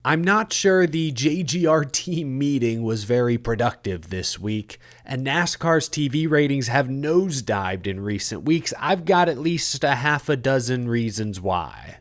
I'm not sure the JGR team meeting was very productive this week, and NASCAR's TV ratings have nosedived in recent weeks. I've got at least a half a dozen reasons why.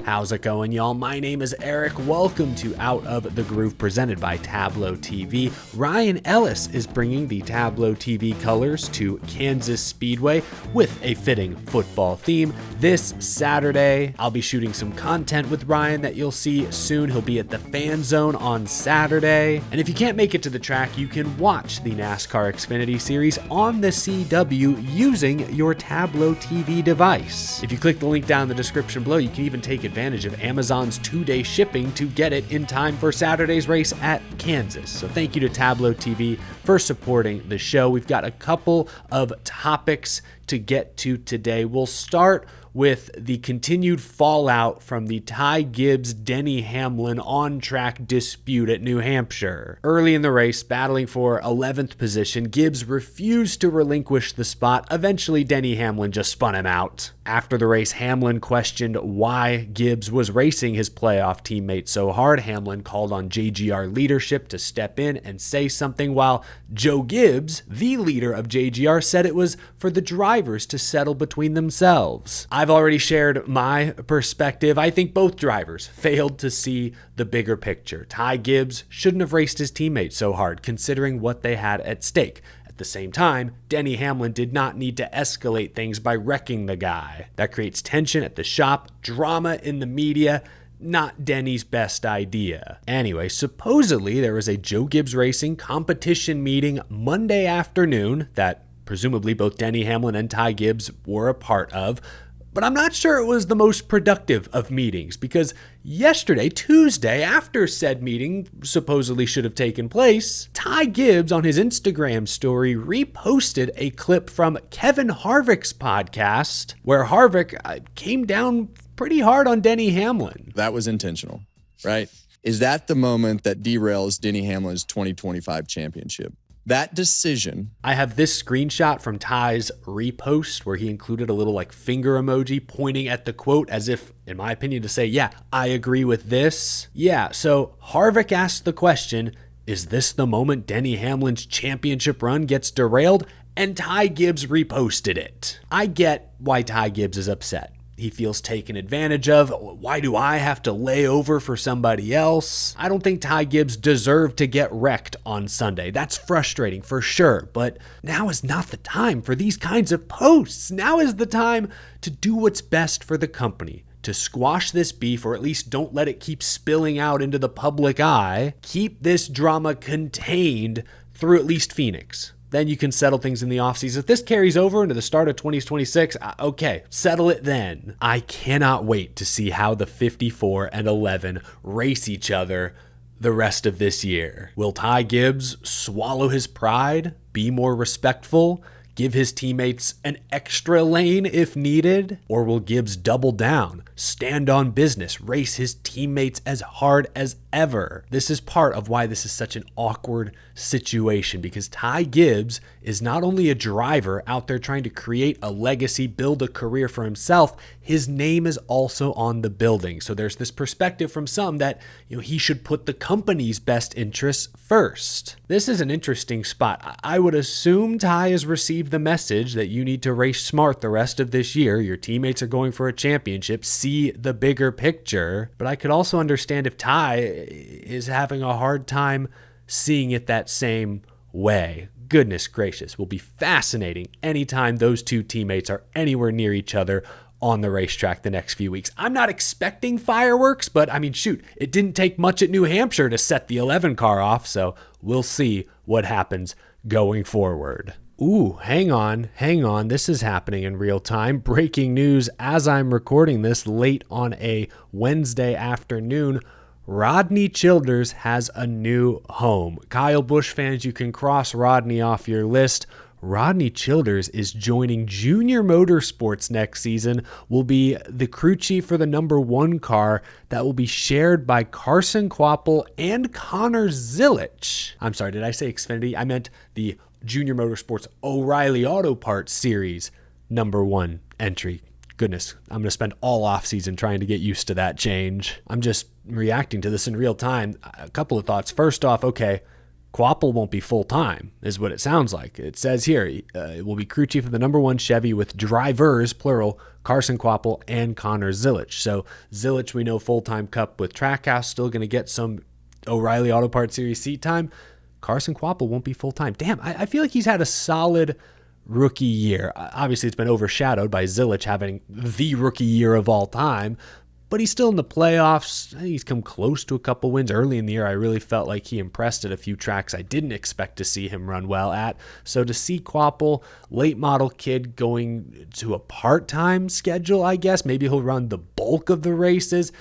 How's it going, y'all? My name is Eric. Welcome to Out of the Groove, presented by Tableau TV. Ryan Ellis is bringing the Tableau TV colors to Kansas Speedway with a fitting football theme. This Saturday, I'll be shooting some content with Ryan that you'll see soon. He'll be at the Fan Zone on Saturday. And if you can't make it to the track, you can watch the NASCAR Xfinity Series on the CW using your Tableau TV device. If you click the link down in the description below, you can even take advantage of Amazon's 2-day shipping to get it in time for Saturday's race at Kansas. So thank you to Tableau TV for supporting the show. We've got a couple of topics to get to today. We'll start with the continued fallout from the Ty Gibbs-Denny Hamlin on-track dispute at New Hampshire. Early in the race, battling for 11th position, Gibbs refused to relinquish the spot. Eventually, Denny Hamlin just spun him out. After the race, Hamlin questioned why Gibbs was racing his playoff teammate so hard. Hamlin called on JGR leadership to step in and say something, while Joe Gibbs, the leader of JGR, said it was for the drivers to settle between themselves. I've already shared my perspective. I think both drivers failed to see the bigger picture. Ty Gibbs shouldn't have raced his teammate so hard, considering what they had at stake. At the same time, Denny Hamlin did not need to escalate things by wrecking the guy. That creates tension at the shop, drama in the media. Not Denny's best idea. Anyway, supposedly there was a Joe Gibbs Racing competition meeting Monday afternoon that presumably both Denny Hamlin and Ty Gibbs were a part of. But I'm not sure it was the most productive of meetings, because yesterday, Tuesday, after said meeting supposedly should have taken place, Ty Gibbs on his Instagram story reposted a clip from Kevin Harvick's podcast where Harvick came down pretty hard on Denny Hamlin. That was intentional, right? Is that the moment that derails Denny Hamlin's 2025 championship? That decision. I have this screenshot from Ty's repost where he included a little finger emoji pointing at the quote as if, in my opinion, to say, yeah, I agree with this. Yeah, so Harvick asked the question, is this the moment Denny Hamlin's championship run gets derailed? And Ty Gibbs reposted it. I get why Ty Gibbs is upset. He feels taken advantage of. Why do I have to lay over for somebody else? I don't think Ty Gibbs deserved to get wrecked on Sunday. That's frustrating for sure, but now is not the time for these kinds of posts. Now is the time to do what's best for the company, to squash this beef, or at least don't let it keep spilling out into the public eye. Keep this drama contained through at least Phoenix. Then you can settle things in the offseason. If this carries over into the start of 2026, okay, settle it then. I cannot wait to see how the 54 and 11 race each other the rest of this year. Will Ty Gibbs swallow his pride, be more respectful, give his teammates an extra lane if needed? Or will Gibbs double down, stand on business, race his teammates as hard as ever? This is part of why this is such an awkward situation, because Ty Gibbs is not only a driver out there trying to create a legacy, build a career for himself, his name is also on the building. So there's this perspective from some that he should put the company's best interests first. This is an interesting spot. I would assume Ty has received the message that you need to race smart the rest of this year. Your teammates are going for a championship. See the bigger picture. But I could also understand if Ty is having a hard time seeing it that same way. Goodness gracious, will be fascinating anytime those two teammates are anywhere near each other on the racetrack the next few weeks. I'm not expecting fireworks, but shoot, it didn't take much at New Hampshire to set the 11 car off, so we'll see what happens going forward. Ooh, hang on. This is happening in real time. Breaking news as I'm recording this late on a Wednesday afternoon. Rodney Childers has a new home. Kyle Busch fans, you can cross Rodney off your list. Rodney Childers is joining Junior Motorsports next season, will be the crew chief for the number 1 car that will be shared by Carson Kvapil and Connor Zilisch. I'm sorry, did I say Xfinity? I meant the Junior Motorsports O'Reilly Auto Parts Series number 1 entry. goodness, I'm going to spend all offseason trying to get used to that change. I'm just reacting to this in real time. A couple of thoughts. First off, okay, Kvapil won't be full-time, is what it sounds like. It says here, it will be crew chief of the number 1 Chevy with drivers, plural, Carson Kvapil and Connor Zilisch. So Zilisch, we know, full-time Cup with Trackhouse, still going to get some O'Reilly Auto Parts Series seat time. Carson Kvapil won't be full-time. Damn, I feel like he's had a solid rookie year. Obviously, it's been overshadowed by Zilisch having the rookie year of all time, but he's still in the playoffs. He's come close to a couple wins. Early in the year, I really felt like he impressed at a few tracks I didn't expect to see him run well at. So to see Kvapil, late model kid, going to a part-time schedule, I guess, maybe he'll run the bulk of the races.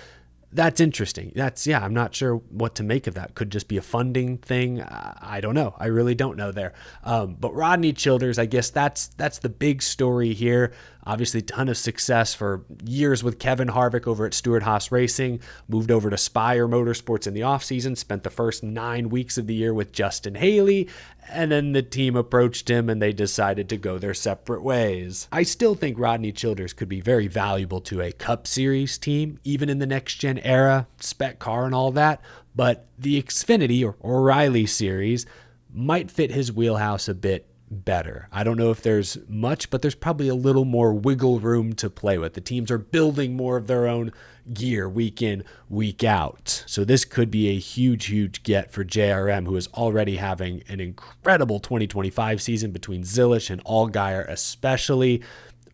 That's interesting. I'm not sure what to make of that. Could just be a funding thing. I don't know. I really don't know there. But Rodney Childers, I guess that's the big story here. Obviously, ton of success for years with Kevin Harvick over at Stewart-Haas Racing, moved over to Spire Motorsports in the offseason, spent the first 9 weeks of the year with Justin Haley, and then the team approached him and they decided to go their separate ways. I still think Rodney Childers could be very valuable to a Cup Series team, even in the next-gen era, spec car and all that, but the Xfinity or O'Reilly Series might fit his wheelhouse a bit better. I don't know if there's much, but there's probably a little more wiggle room to play with. The teams are building more of their own gear week in, week out. So this could be a huge get for JRM, who is already having an incredible 2025 season between Zilisch and Allgaier especially.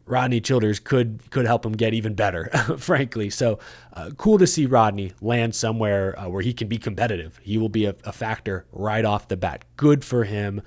Rodney Childers could help him get even better, frankly. So cool to see Rodney land somewhere where he can be competitive. He will be a factor right off the bat. Good for him.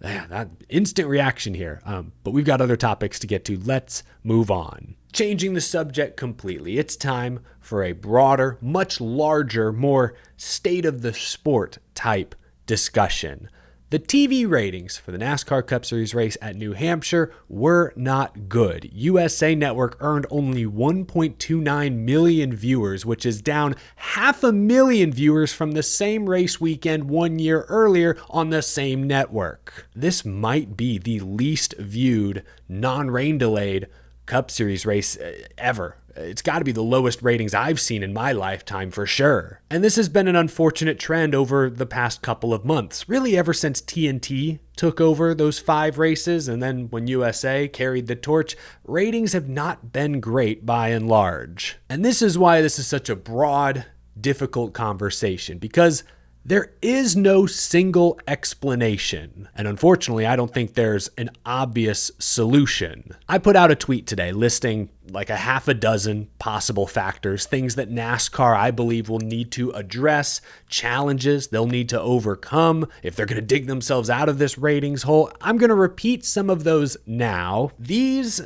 Yeah, that instant reaction here. But we've got other topics to get to. Let's move on. Changing the subject completely. It's time for a broader, much larger, more state of the sport type discussion. The TV ratings for the NASCAR Cup Series race at New Hampshire were not good. USA Network earned only 1.29 million viewers, which is down 500,000 viewers from the same race weekend 1 year earlier on the same network. This might be the least viewed non-rain delayed Cup Series race ever. It's got to be the lowest ratings I've seen in my lifetime for sure. And this has been an unfortunate trend over the past couple of months, really ever since TNT took over those 5 races, and then when USA carried the torch, ratings have not been great by and large. And this is why this is such a broad, difficult conversation, because there is no single explanation. And unfortunately, I don't think there's an obvious solution. I put out a tweet today listing like a half a dozen possible factors, things that NASCAR, I believe, will need to address, challenges they'll need to overcome if they're going to dig themselves out of this ratings hole. I'm going to repeat some of those now. These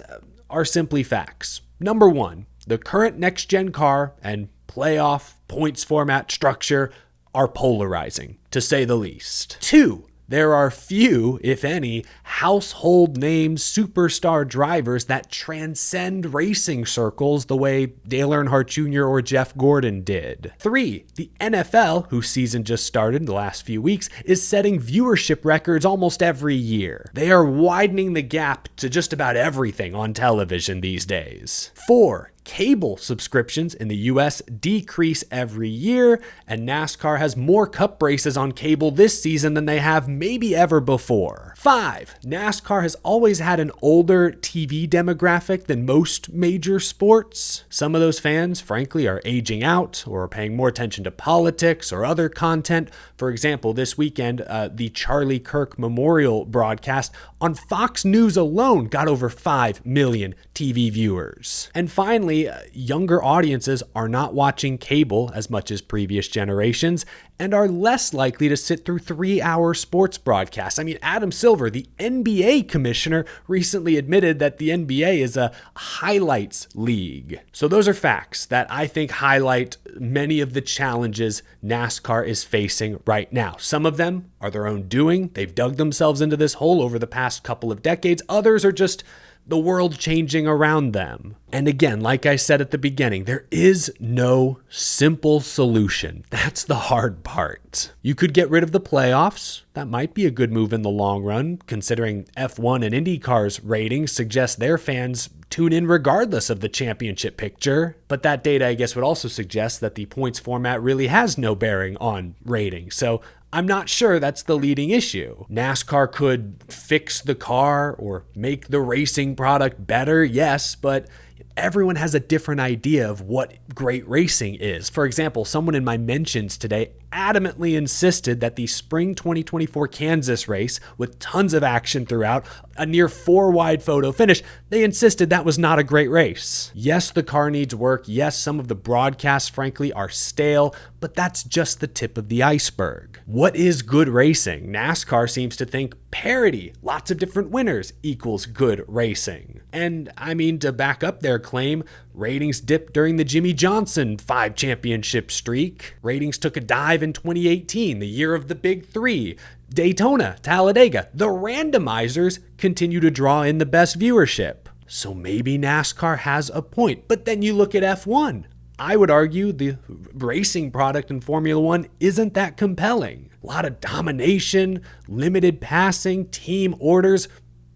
are simply facts. Number 1, the current next-gen car and playoff points format structure are polarizing, to say the least. 2, there are few, if any, household name superstar drivers that transcend racing circles the way Dale Earnhardt Jr. or Jeff Gordon did. 3, the NFL, whose season just started in the last few weeks, is setting viewership records almost every year. They are widening the gap to just about everything on television these days. 4, cable subscriptions in the US decrease every year, and NASCAR has more Cup races on cable this season than they have maybe ever before. 5, NASCAR has always had an older TV demographic than most major sports. Some of those fans, frankly, are aging out or are paying more attention to politics or other content. For example, this weekend, the Charlie Kirk Memorial broadcast on Fox News alone got over 5 million TV viewers. And finally, younger audiences are not watching cable as much as previous generations and are less likely to sit through 3-hour sports broadcasts. I mean, Adam Silver, the NBA commissioner, recently admitted that the NBA is a highlights league. So those are facts that I think highlight many of the challenges NASCAR is facing right now. Some of them are their own doing. They've dug themselves into this hole over the past couple of decades. Others are just the world changing around them. And again, like I said at the beginning, there is no simple solution. That's the hard part. You could get rid of the playoffs. That might be a good move in the long run, considering F1 and IndyCar's ratings suggest their fans tune in regardless of the championship picture. But that data, I guess, would also suggest that the points format really has no bearing on ratings. So I'm not sure that's the leading issue. NASCAR could fix the car or make the racing product better, yes, but everyone has a different idea of what great racing is. For example, someone in my mentions today adamantly insisted that the spring 2024 Kansas race, with tons of action throughout, a near 4-wide photo finish, they insisted that was not a great race. Yes, the car needs work. Yes, some of the broadcasts, frankly, are stale, but that's just the tip of the iceberg. What is good racing? NASCAR seems to think parity, lots of different winners, equals good racing. And I mean, to back up their claim, ratings dipped during the Jimmy Johnson 5-championship streak. Ratings took a dive in 2018, the year of the Big Three. Daytona, Talladega, the randomizers continue to draw in the best viewership. So maybe NASCAR has a point. But then you look at F1. I would argue the racing product in Formula One isn't that compelling. A lot of domination, limited passing, team orders.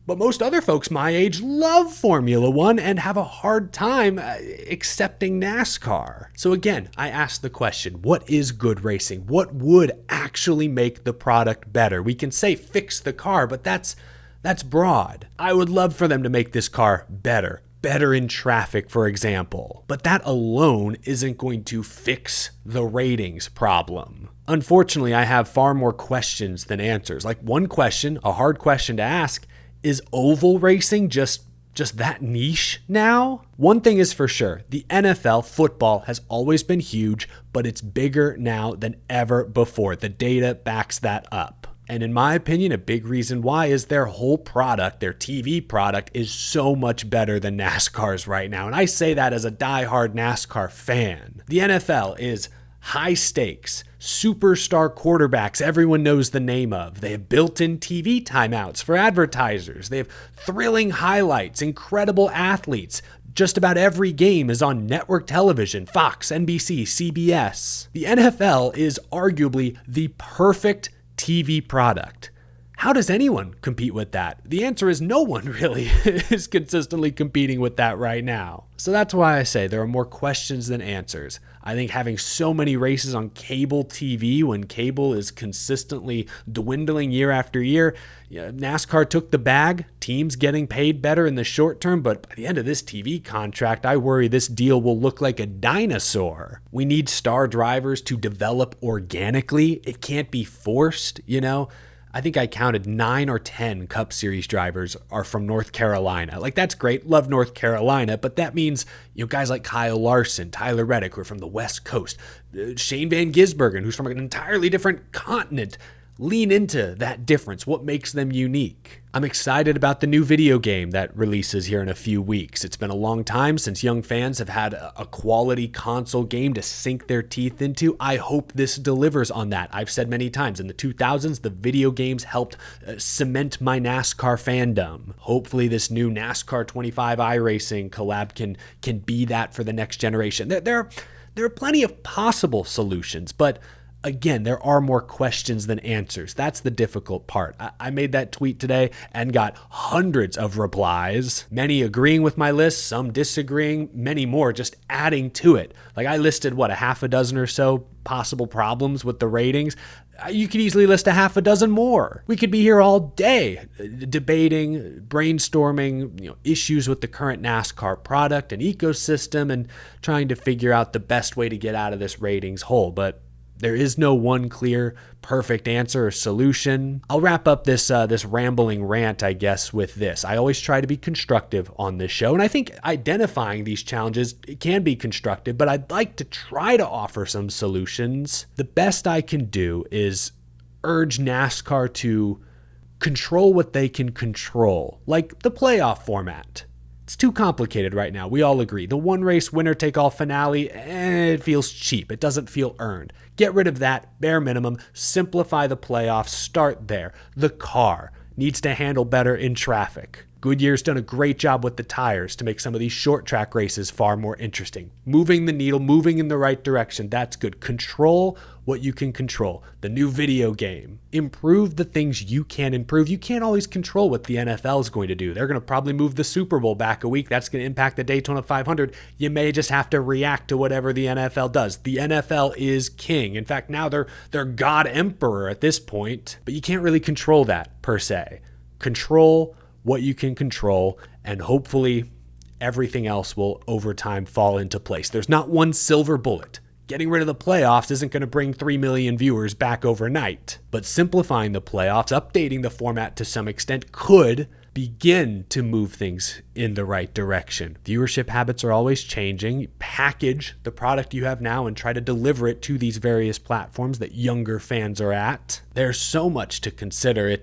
But most other folks my age love Formula One and have a hard time accepting NASCAR. So again, I ask the question, what is good racing? What would actually make the product better? We can say fix the car, but that's broad. I would love for them to make this car better in traffic, for example. But that alone isn't going to fix the ratings problem. Unfortunately, I have far more questions than answers. Like one question, a hard question to ask, is oval racing just that niche now? One thing is for sure, the NFL football has always been huge, but it's bigger now than ever before. The data backs that up. And in my opinion, a big reason why is their whole product, their TV product, is so much better than NASCAR's right now. And I say that as a diehard NASCAR fan. The NFL is high stakes, superstar quarterbacks everyone knows the name of. They have built-in TV timeouts for advertisers. They have thrilling highlights, incredible athletes. Just about every game is on network television, Fox, NBC, CBS. The NFL is arguably the perfect TV product. How does anyone compete with that? The answer is no one really is consistently competing with that right now. So that's why I say there are more questions than answers. I think having so many races on cable TV when cable is consistently dwindling year after year, NASCAR took the bag, teams getting paid better in the short term, but by the end of this TV contract, I worry this deal will look like a dinosaur. We need star drivers to develop organically. It can't be forced, I think I counted 9 or 10 Cup Series drivers are from North Carolina. Like, that's great. Love North Carolina. But that means, guys like Kyle Larson, Tyler Reddick, who are from the West Coast, Shane Van Gisbergen, who's from an entirely different continent. Lean into that difference. What makes them unique? I'm excited about the new video game that releases here in a few weeks. It's been a long time since young fans have had a quality console game to sink their teeth into. I hope this delivers on that. I've said many times, in the 2000s, the video games helped cement my NASCAR fandom. Hopefully this new NASCAR 25 iRacing collab can be that for the next generation. There are plenty of possible solutions, but again, there are more questions than answers. That's the difficult part. I made that tweet today and got hundreds of replies, many agreeing with my list, some disagreeing, many more just adding to it. Like, I listed, a half a dozen or so possible problems with the ratings. You could easily list a half a dozen more. We could be here all day debating, brainstorming, issues with the current NASCAR product and ecosystem and trying to figure out the best way to get out of this ratings hole. But there is no one clear, perfect answer or solution. I'll wrap up this rambling rant, I guess, with this. I always try to be constructive on this show, and I think identifying these challenges can be constructive, but I'd like to try to offer some solutions. The best I can do is urge NASCAR to control what they can control, like the playoff format. It's too complicated right now. We all agree. The one race winner take all finale, it feels cheap. It doesn't feel earned. Get rid of that, bare minimum. Simplify the playoffs. Start there. The car needs to handle better in traffic. Goodyear's done a great job with the tires to make some of these short track races far more interesting. Moving the needle, moving in the right direction, that's good. Control what you can control. The new video game. Improve the things you can improve. You can't always control what the NFL is going to do. They're going to probably move the Super Bowl back a week. That's going to impact the Daytona 500. You may just have to react to whatever the NFL does. The NFL is king. In fact, now they're God Emperor at this point, but you can't really control that per se. Control what you can control, and hopefully everything else will over time fall into place. There's not one silver bullet. Getting rid of the playoffs isn't going to bring 3 million viewers back overnight, but simplifying the playoffs, updating the format to some extent could begin to move things in the right direction. Viewership habits are always changing. Package the product you have now and try to deliver it to these various platforms that younger fans are at. There's so much to consider.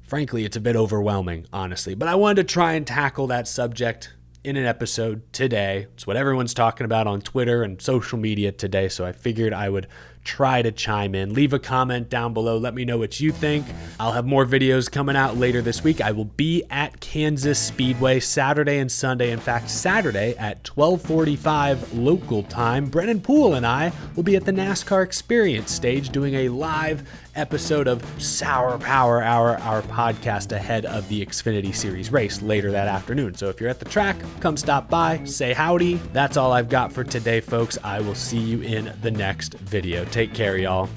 Frankly, it's a bit overwhelming, honestly, but I wanted to try and tackle that subject in an episode today. It's what everyone's talking about on Twitter and social media today, so I figured I would try to chime in. Leave a comment down below. Let me know what you think. I'll have more videos coming out later this week. I will be at Kansas Speedway Saturday and Sunday. In fact, Saturday at 12:45 local time, Brennan Poole and I will be at the NASCAR Experience stage doing a live episode of Sour Power Hour, our podcast ahead of the Xfinity Series race later that afternoon. So if you're at the track, come stop by, say howdy. That's all I've got for today, folks. I will see you in the next video. Take care, y'all.